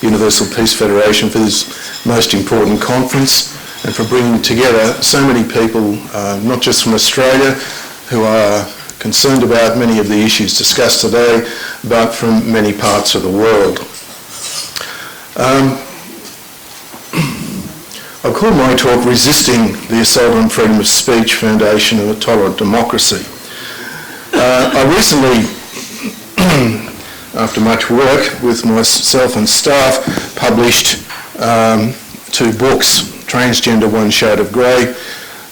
Universal Peace Federation for this most important conference and for bringing together so many people, not just from Australia, who are concerned about many of the issues discussed today, but from many parts of the world. I call my talk Resisting the Assault on Freedom of Speech Foundation of a Tolerant Democracy. I recently, after much work with myself and staff, published 2 books, Transgender One Shade of Grey.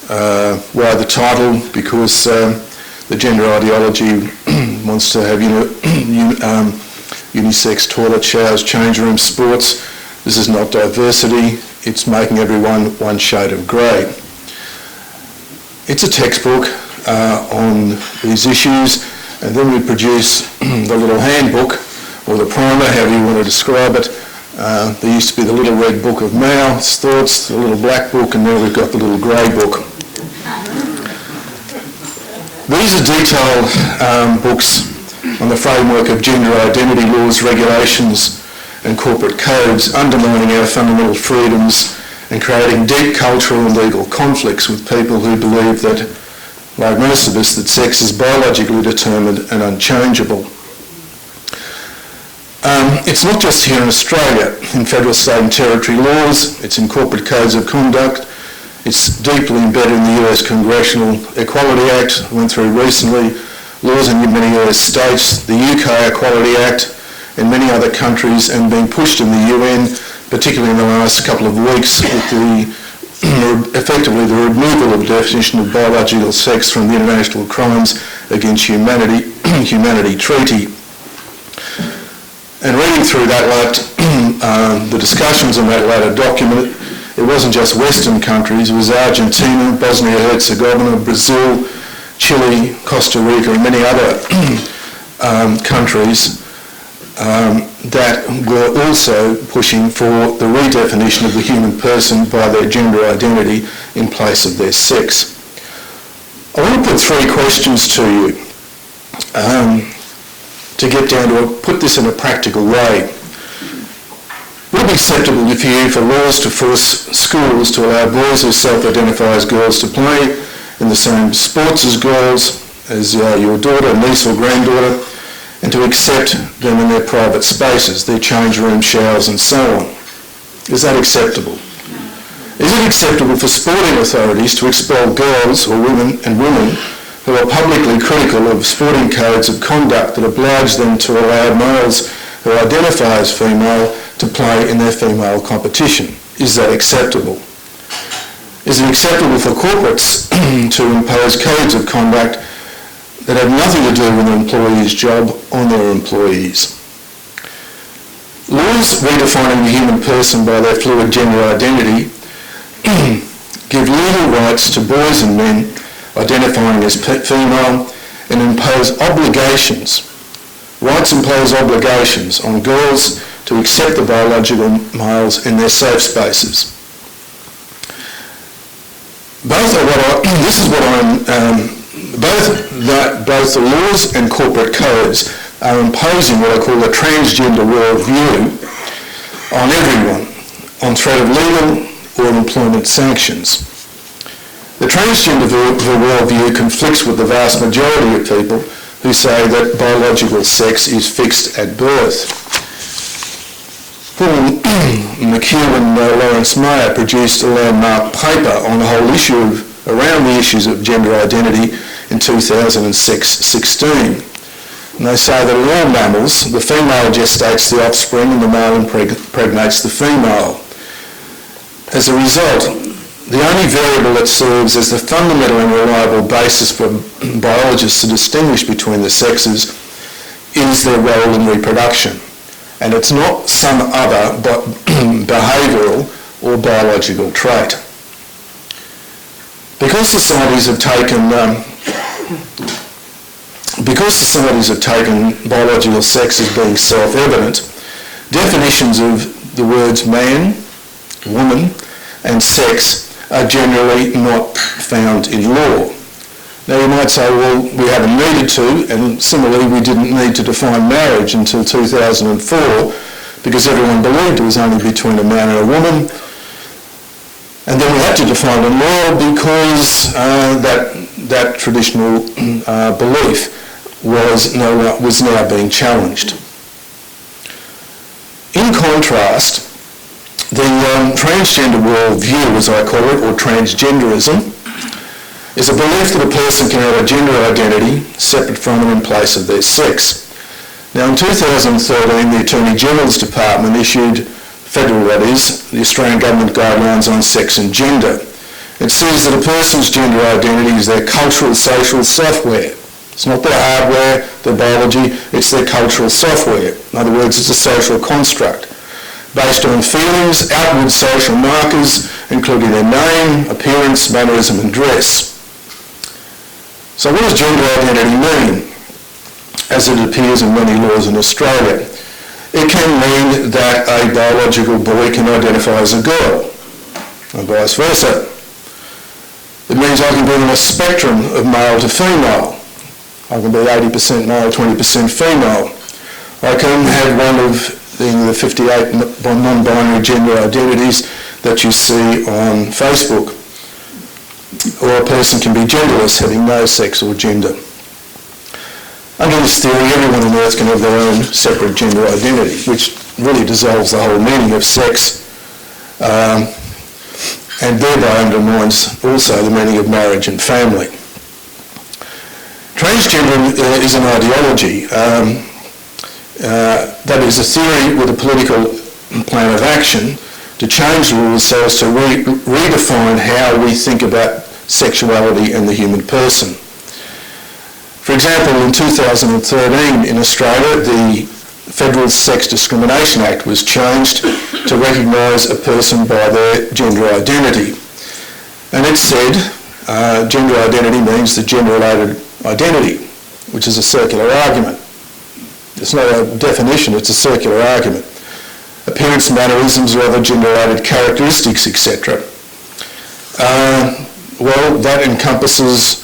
Why the title? Because the gender ideology wants to have unisex toilet showers, change room sports. This is not diversity, it's making everyone one shade of grey. It's a textbook on these issues, and then we produce the little handbook, or the primer, however you want to describe it. There used to be the little red book of Mao's thoughts, the little black book, and now we've got the little grey book. These are detailed books on the framework of gender identity laws, regulations and corporate codes, undermining our fundamental freedoms and creating deep cultural and legal conflicts with people who believe that, like most of us, that sex is biologically determined and unchangeable. It's not just here in Australia. In federal, state and territory laws, it's in corporate codes of conduct, it's deeply embedded in the US Congressional Equality Act, went through recently, laws in many US states, the UK Equality Act, in many other countries, and being pushed in the UN, particularly in the last couple of weeks, with effectively the removal of the definition of biological sex from the International Crimes Against Humanity Treaty. And reading through that the discussions on that latter document, it wasn't just Western countries, it was Argentina, Bosnia-Herzegovina, Brazil, Chile, Costa Rica and many other countries that were also pushing for the redefinition of the human person by their gender identity in place of their sex. I want to put 3 questions to you to get down to put this in a practical way. Would it be acceptable for you for laws to force schools to allow boys who self-identify as girls to play in the same sports as girls, as your daughter, niece or granddaughter, and to accept them in their private spaces, their change room, showers and so on? Is that acceptable? Is it acceptable for sporting authorities to expel girls or women who are publicly critical of sporting codes of conduct that oblige them to allow males who identify as female to play in their female competition? Is that acceptable? Is it acceptable for corporates to impose codes of conduct that have nothing to do with an employee's job on their employees? Laws redefining the human person by their fluid gender identity give legal rights to boys and men identifying as female and impose obligations. Rights impose obligations on girls to accept the biological males in their safe spaces. Both the laws and corporate codes are imposing what I call a transgender worldview on everyone, on threat of legal or employment sanctions. The transgender worldview conflicts with the vast majority of people who say that biological sex is fixed at birth. Paul McHugh and Lawrence Mayer produced a landmark paper on the whole issue around the issues of gender identity in 2016. And they say that in all mammals, the female gestates the offspring and the male impregnates the female. As a result, the only variable that serves as the fundamental and reliable basis for biologists to distinguish between the sexes is their role in reproduction. And it's not some other behavioural or biological trait. Because societies have taken biological sex as being self-evident, definitions of the words man, woman and sex are generally not found in law. Now you might say, well, we haven't needed to, and similarly we didn't need to define marriage until 2004 because everyone believed it was only between a man and a woman. And then we had to define in law because that traditional belief was now being challenged. In contrast, the transgender worldview, as I call it, or transgenderism, is a belief that a person can have a gender identity separate from and in place of their sex. Now in 2013, the Attorney General's Department issued federal, that is, the Australian Government Guidelines on Sex and Gender. It says that a person's gender identity is their cultural, social software. It's not their hardware, their biology, it's their cultural software. In other words, it's a social construct based on feelings, outward social markers, including their name, appearance, mannerism and dress. So what does gender identity mean, as it appears in many laws in Australia? It can mean that a biological boy can identify as a girl, and vice versa. It means I can be on a spectrum of male to female. I can be 80% male, 20% female. I can have one of the 58 non-binary gender identities that you see on Facebook. Or a person can be genderless, having no sex or gender. Under this theory, everyone on earth can have their own separate gender identity, which really dissolves the whole meaning of sex and thereby undermines also the meaning of marriage and family. Transgender is an ideology. That is a theory with a political plan of action to change the rules so as to redefine how we think about sexuality and the human person. For example, in 2013 in Australia, the Federal Sex Discrimination Act was changed to recognise a person by their gender identity. And it said gender identity means the gender-related identity, which is a circular argument. It's not a definition, it's a circular argument. Appearance, mannerisms, or other gender-related characteristics, etc. Well, that encompasses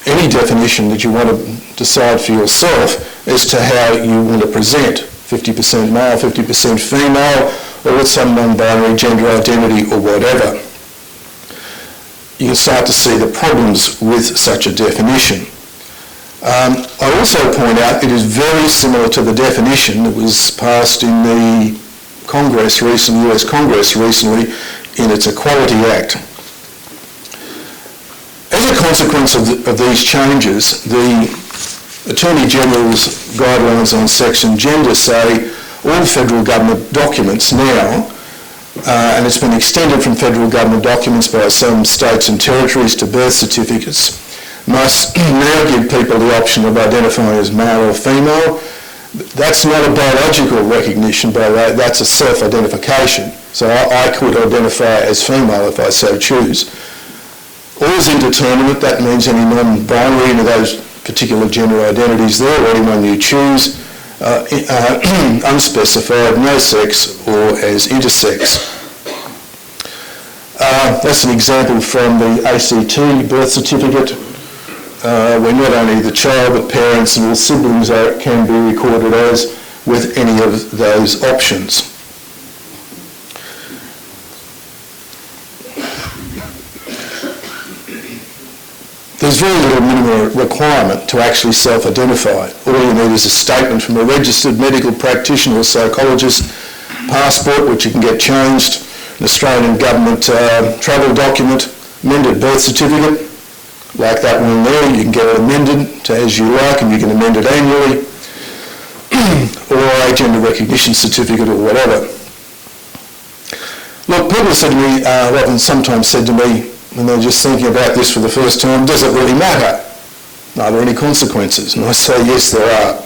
any definition that you want to decide for yourself as to how you want to present, 50% male, 50% female, or with some non-binary gender identity or whatever. You can start to see the problems with such a definition. I also point out it is very similar to the definition that was passed in the Congress recently, US Congress recently, in its Equality Act. As a consequence of these changes, the Attorney General's guidelines on sex and gender say all federal government documents now, and it's been extended from federal government documents by some states and territories to birth certificates, must now give people the option of identifying as male or female. That's not a biological recognition, by the way, that's a self-identification. So I could identify as female if I so choose. Or as indeterminate, that means any non-binary into those particular gender identities there, or anyone you choose, unspecified, no sex, or as intersex. That's an example from the ACT birth certificate, where not only the child but parents and all siblings can be recorded as with any of those options. There's very little minimum requirement to actually self-identify. All you need is a statement from a registered medical practitioner or psychologist, passport, which you can get changed, an Australian government travel document, amended birth certificate, like that one there, you can get it amended to as you like, and you can amend it annually, or a gender recognition certificate or whatever. Look, people said to me, often sometimes said to me, when they're just thinking about this for the first time, does it really matter? Are there any consequences? And I say, yes, there are.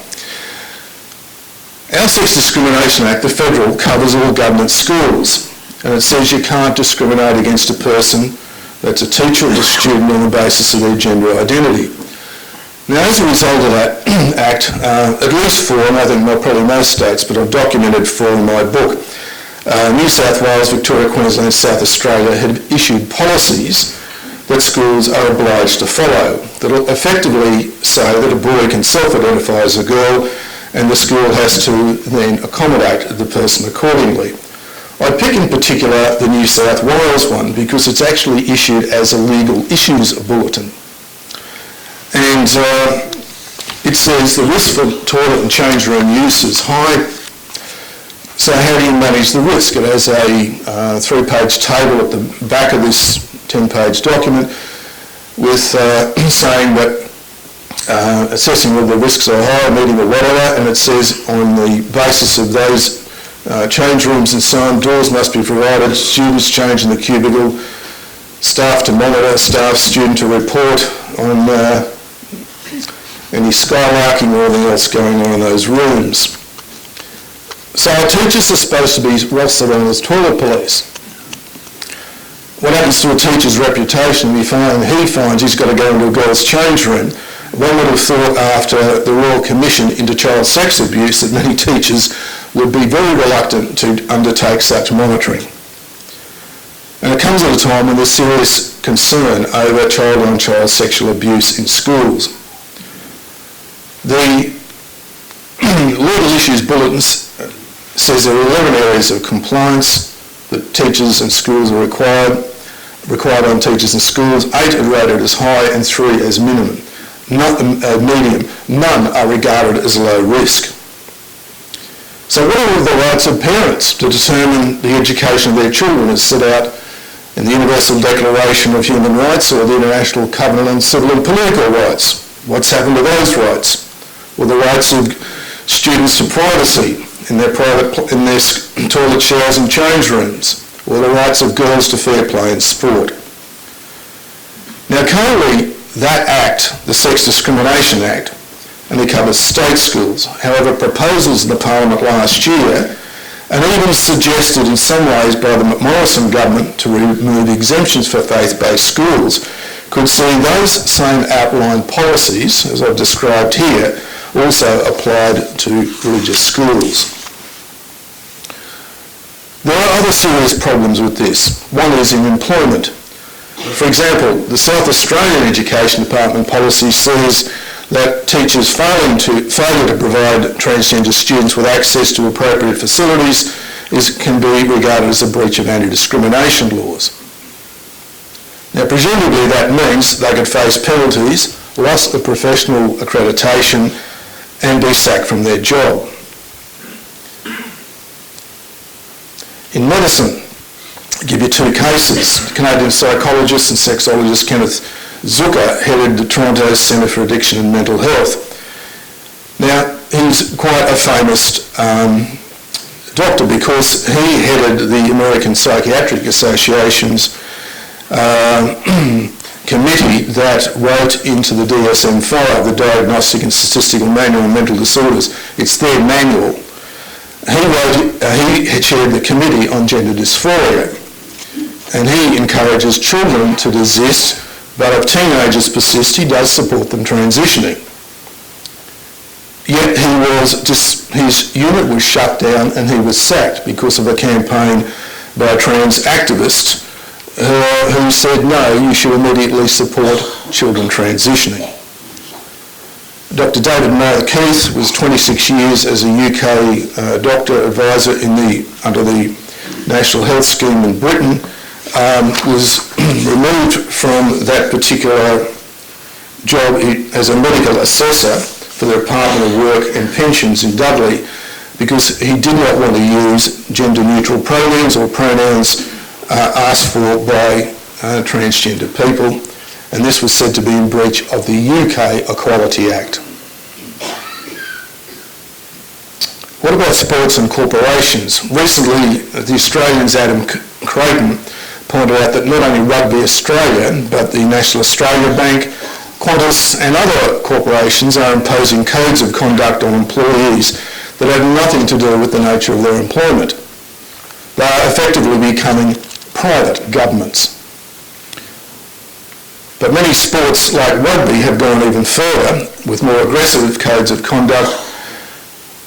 Our Sex Discrimination Act, the federal, covers all government schools, and it says you can't discriminate against a person that's a teacher or a student on the basis of their gender identity. Now, as a result of that act, at least four, and I think probably most states, but I've documented four in my book, New South Wales, Victoria, Queensland, South Australia had issued policies that schools are obliged to follow that will effectively say that a boy can self-identify as a girl and the school has to then accommodate the person accordingly. I pick in particular the New South Wales one because it's actually issued as a legal issues bulletin. And it says the risk for toilet and change room use is high. So how do you manage the risk? It has a 3-page table at the back of this 10-page document with saying that assessing whether the risks are high, medium or whatever, and it says on the basis of those change rooms and so on, doors must be provided, students change in the cubicle, staff to monitor, staff, student to report on any skylarking or anything else going on in those rooms. So our teachers are supposed to be what's known as toilet police. What happens to a teacher's reputation if he finds he's got to go into a girls' change room? One would have thought after the Royal Commission into child sex abuse that many teachers would be very reluctant to undertake such monitoring. And it comes at a time when there's serious concern over child-on-child sexual abuse in schools. The legal issues bulletins says there are 11 areas of compliance that teachers and schools are required on teachers and schools. 8 are rated as high and 3 as minimum. Medium. None are regarded as low risk. So what are the rights of parents to determine the education of their children as set out in the Universal Declaration of Human Rights or the International Covenant on Civil and Political Rights? What's happened to those rights? Well, the rights of students to privacy in their toilet showers and change rooms, or the rights of girls to fair play in sport. Now currently that Act, the Sex Discrimination Act, only covers state schools. However, proposals in the Parliament last year, and even suggested in some ways by the Morrison government to remove exemptions for faith-based schools, could see those same outlined policies, as I've described here, also applied to religious schools. There are other serious problems with this. One is in employment. For example, the South Australian Education Department policy says that teachers failure to provide transgender students with access to appropriate facilities can be regarded as a breach of anti-discrimination laws. Now, presumably that means they could face penalties, loss of professional accreditation, and be sacked from their job. In medicine, I'll give you 2 cases. Canadian psychologist and sexologist Kenneth Zucker headed the Toronto Centre for Addiction and Mental Health. Now, he's quite a famous doctor because he headed the American Psychiatric Association's committee that wrote into the DSM-5, the Diagnostic and Statistical Manual on Mental Disorders. It's their manual. He chaired the committee on gender dysphoria, and he encourages children to desist, but if teenagers persist, he does support them transitioning. Yet his unit was shut down and he was sacked because of a campaign by a trans activist who said, no, you should immediately support children transitioning. Dr. David Mayer Keith was 26 years as a UK doctor advisor under the National Health Scheme in Britain, was removed from that particular job as a medical assessor for the Department of Work and Pensions in Dudley because he did not want to use gender-neutral pronouns or pronouns asked for by transgender people, and this was said to be in breach of the UK Equality Act. What about sports and corporations? Recently, the Australian's Adam Creighton pointed out that not only Rugby Australia, but the National Australia Bank, Qantas and other corporations are imposing codes of conduct on employees that have nothing to do with the nature of their employment. They are effectively becoming private governments. But many sports like rugby have gone even further with more aggressive codes of conduct,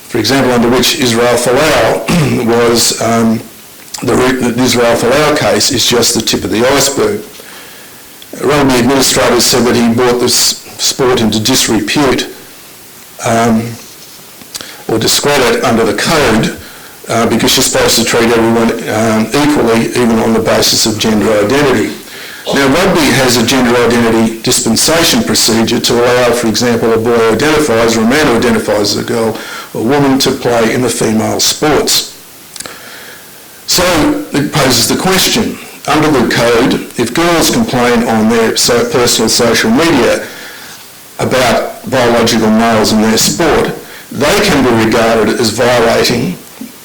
for example, under which Israel Folau was, the Israel Folau case is just the tip of the iceberg. Rugby administrators said that he brought this sport into disrepute or discredit under the code because you're supposed to treat everyone equally, even on the basis of gender identity. Now, rugby has a gender identity dispensation procedure to allow, for example, a boy who identifies or a man who identifies as a girl or woman to play in the female sports. So it poses the question, under the code, if girls complain on their personal social media about biological males in their sport, they can be regarded as violating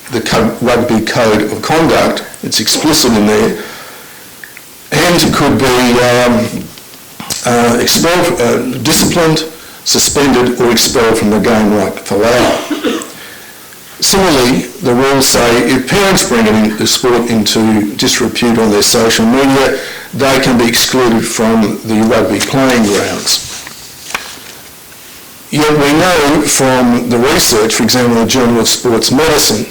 the rugby code of conduct. It's explicit in there, and could be expelled, disciplined, suspended or expelled from the game right for life. Similarly, the rules say if parents bring the sport into disrepute on their social media, they can be excluded from the rugby playing grounds. Yet we know from the research, for example, in the Journal of Sports Medicine,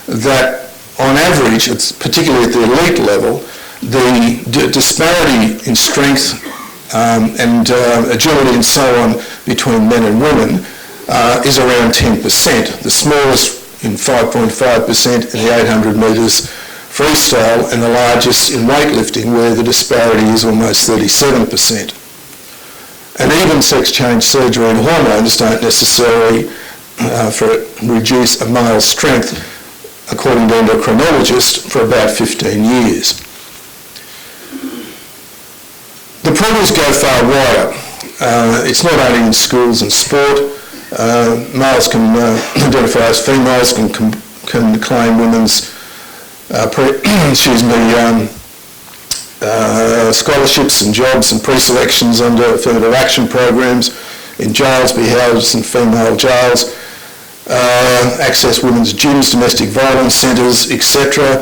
that on average, it's particularly at the elite level, the disparity in strength and agility and so on between men and women is around 10%. The smallest in 5.5% in the 800 metres freestyle, and the largest in weightlifting, where the disparity is almost 37%. And even sex change surgery and hormones don't necessarily reduce a male's strength, according to endocrinologists, for about 15 years. The problems go far wider. It's not only in schools and sport. Males can identify as females, can claim women's scholarships and jobs and pre-selections under affirmative action programs, in jails, be housed in female jails, access women's gyms, domestic violence centres, etc.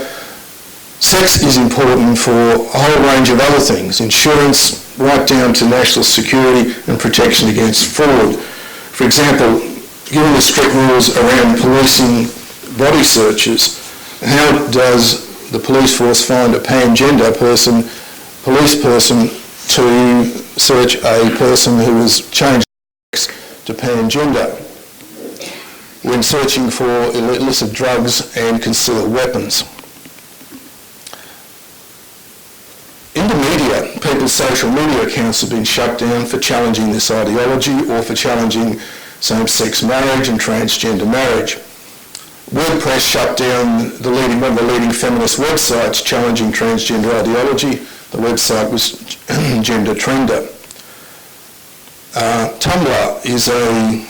Sex is important for a whole range of other things, insurance, right down to national security and protection against fraud. For example, given the strict rules around policing body searches, how does the police force find a pan-gender police person to search a person who has changed sex to pan-gender when searching for illicit drugs and concealed weapons? In the media, people's social media accounts have been shut down for challenging this ideology or for challenging same-sex marriage and transgender marriage. WordPress shut down one of the leading feminist websites challenging transgender ideology. The website was Gender Trender. Tumblr is a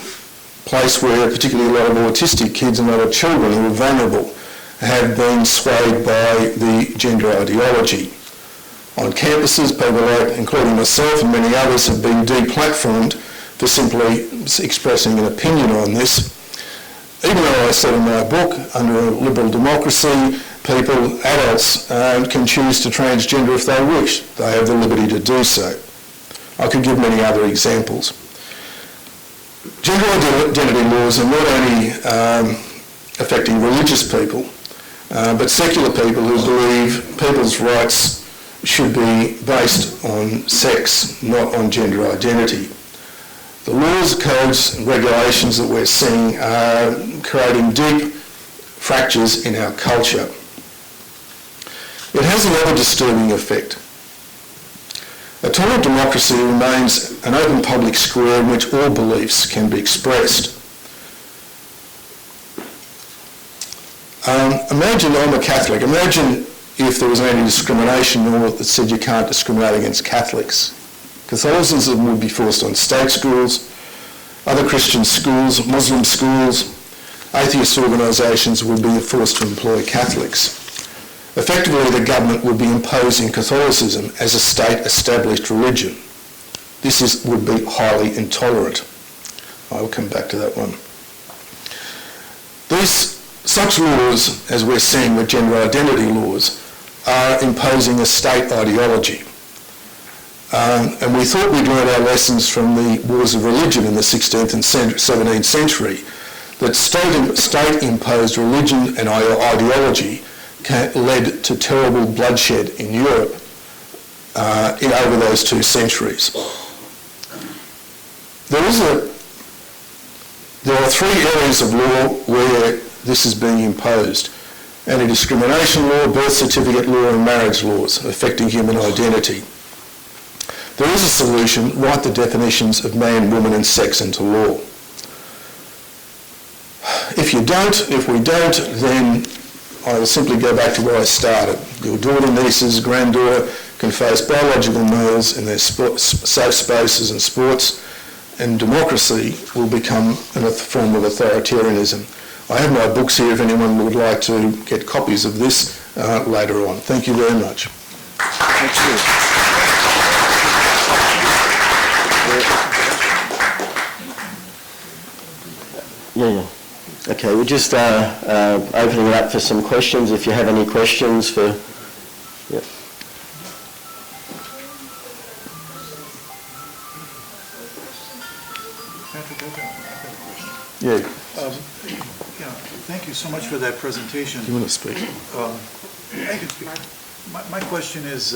place where particularly a lot of autistic kids and a lot of children who are vulnerable have been swayed by the gender ideology. On campuses, people like, including myself and many others, have been deplatformed for simply expressing an opinion on this. Even though I said in my book, under a liberal democracy, people, adults, can choose to transgender if they wish. They have the liberty to do so. I could give many other examples. Gender identity laws are not only affecting religious people, but secular people who believe people's rights should be based on sex, not on gender identity. The laws, codes and regulations that we're seeing are creating deep fractures in our culture. It has another disturbing effect. A tolerant democracy remains an open public square in which all beliefs can be expressed. Imagine I'm a Catholic. Imagine if there was anti-discrimination law that said you can't discriminate against Catholics. Catholicism would be forced on state schools, other Christian schools, Muslim schools. Atheist organisations would be forced to employ Catholics. Effectively, the government would be imposing Catholicism as a state-established religion. This would be highly intolerant. I will come back to that one. Such laws, as we're seeing with gender identity laws, are imposing a state ideology. And we thought we'd learned our lessons from the wars of religion in the 16th and 17th century, that state-imposed religion and ideology led to terrible bloodshed in Europe over those 2 centuries. There is There are three areas of law where this is being imposed: anti-discrimination law, birth certificate law and marriage laws affecting human identity. There is a solution: write the definitions of man, woman and sex into law. If we don't, then I will simply go back to where I started. Your daughter, nieces, granddaughter can face biological males in their safe spaces and sports, and democracy will become a form of authoritarianism. I have my books here if anyone would like to get copies of this later on. Thank you very much. Thank you. Yeah. Okay, we're just opening it up for some questions. If you have any questions for... Yeah. Patrick, I've got a question. Yeah. Thank you so much for that presentation. Do you want to speak? I can speak. My question is,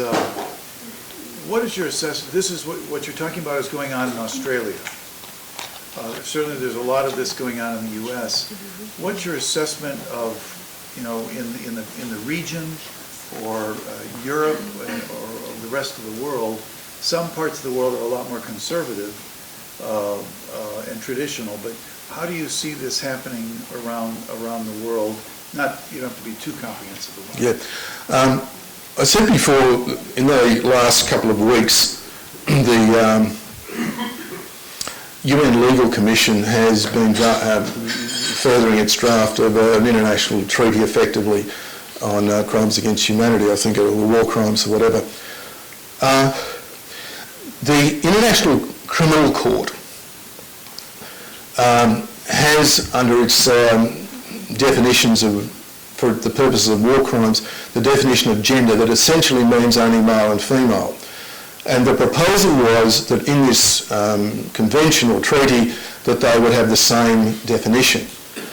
what is your assessment? This is what you're talking about is going on in Australia. Certainly there's a lot of this going on in the U.S. What's your assessment of, in the region or Europe or the rest of the world? Some parts of the world are a lot more conservative and traditional, but how do you see this happening around the world? You don't have to be too comprehensive about it. Yeah. I said before, in the last couple of weeks, the UN Legal Commission has been furthering its draft of an international treaty, effectively, on crimes against humanity, I think, or war crimes or whatever. The International Criminal Court has, under its definitions for the purposes of war crimes, the definition of gender that essentially means only male and female. And the proposal was that in this convention or treaty that they would have the same definition.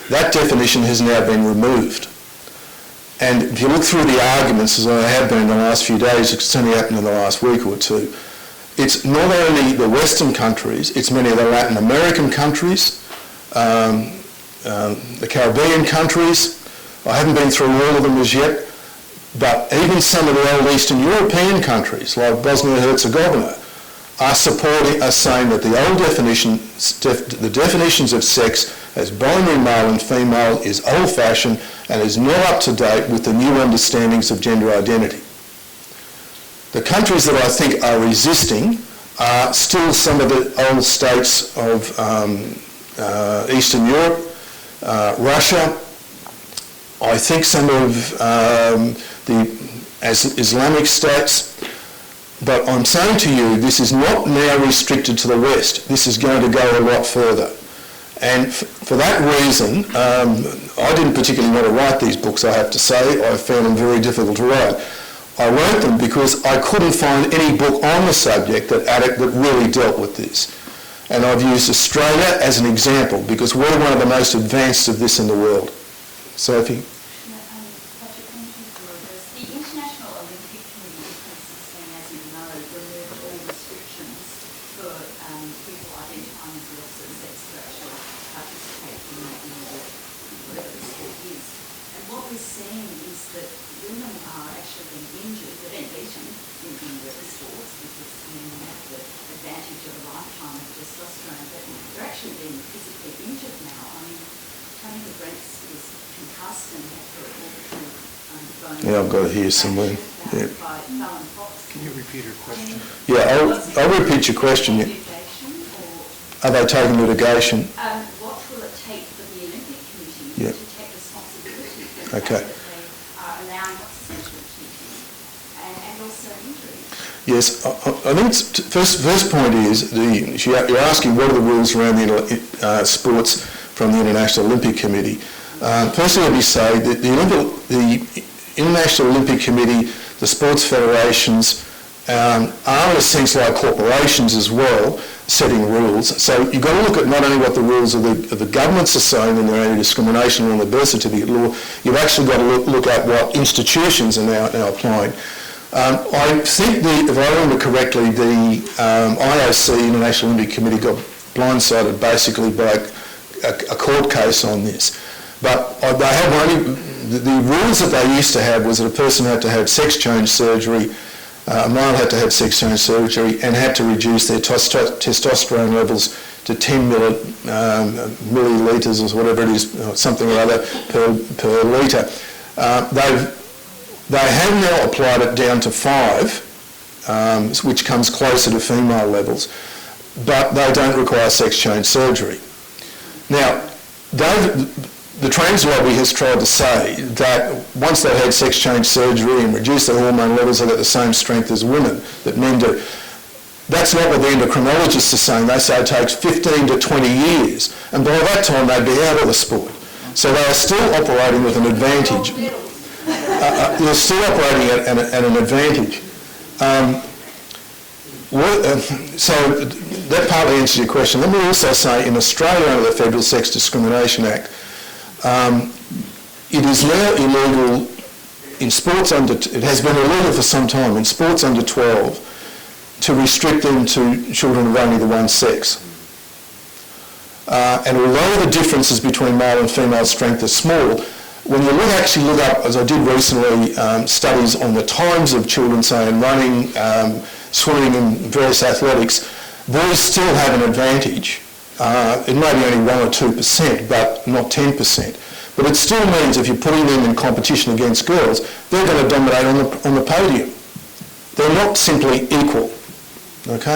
That definition has now been removed. And if you look through the arguments, as I have been in the last few days, it's only happened in the last week or two, it's not only the Western countries, it's many of the Latin American countries, the Caribbean countries. I haven't been through all of them as yet, but even some of the old Eastern European countries, like Bosnia-Herzegovina, are saying that the old the definitions of sex as binary male and female is old-fashioned and is not up to date with the new understandings of gender identity. The countries that I think are resisting are still some of the old states of Eastern Europe, Russia, I think some of the Islamic states, but I'm saying to you, this is not now restricted to the West. This is going to go a lot further. And for that reason, I didn't particularly want to write these books, I have to say. I found them very difficult to write. I wrote them because I couldn't find any book on the subject that really dealt with this. And I've used Australia as an example because we're one of the most advanced of this in the world. Sophie? The International Olympic Committee in 2016, as you know, removed all restrictions for people identifying as the opposite sex to actually participate in whatever the sport is. And what we're seeing is that women are actually being injured, they're being beaten in whatever sports because they have the advantage of a lifetime of testosterone, but they're actually being physically injured now. I mean, Tony the Brents is concussed and had her orbital bone. Yeah, I've got it here somewhere. Yeah. Can you repeat her question? Yeah, I'll repeat your question. Are they taking litigation? What will it take for the Olympic Committee to take responsibility for the fact that they are allowing obstetric treatment and also injury? Yes, I think first point is you're asking what are the rules around the sports from the International Olympic Committee. Firstly, let me say that the International Olympic Committee, the sports federations, are in a sense like corporations as well, setting rules. So you've got to look at not only what the rules of the governments are saying in their anti-discrimination law and the birth certificate law, you've actually got to look at what institutions are now applying. I think, if I remember correctly, the IOC, International Olympic Committee, got blindsided basically by a court case on this. But they have only, the rules that they used to have was that a person had to have sex change surgery, a male had to have sex change surgery and had to reduce their testosterone levels to 10 millilitres or whatever it is, something or other per litre. They have now applied it down to 5, which comes closer to female levels, but they don't require sex change surgery. Now, the trans lobby has tried to say that once they've had sex change surgery and reduced their hormone levels, they've got the same strength as women, that men do. That's not what the endocrinologists are saying. They say it takes 15 to 20 years, and by that time they'd be out of the sport. So they are still operating with an advantage. They're still operating at an advantage. So that partly answers your question. Let me also say, in Australia under the Federal Sex Discrimination Act, it is now illegal in sports it has been illegal for some time in sports under 12 to restrict them to children of only the one sex. And although the differences between male and female strength are small, when you actually look up, as I did recently, studies on the times of children, say in running, swimming and various athletics, boys still have an advantage. It may be only 1 or 2%, but not 10%. But it still means if you're putting them in competition against girls, they're going to dominate on the podium. They're not simply equal. Okay?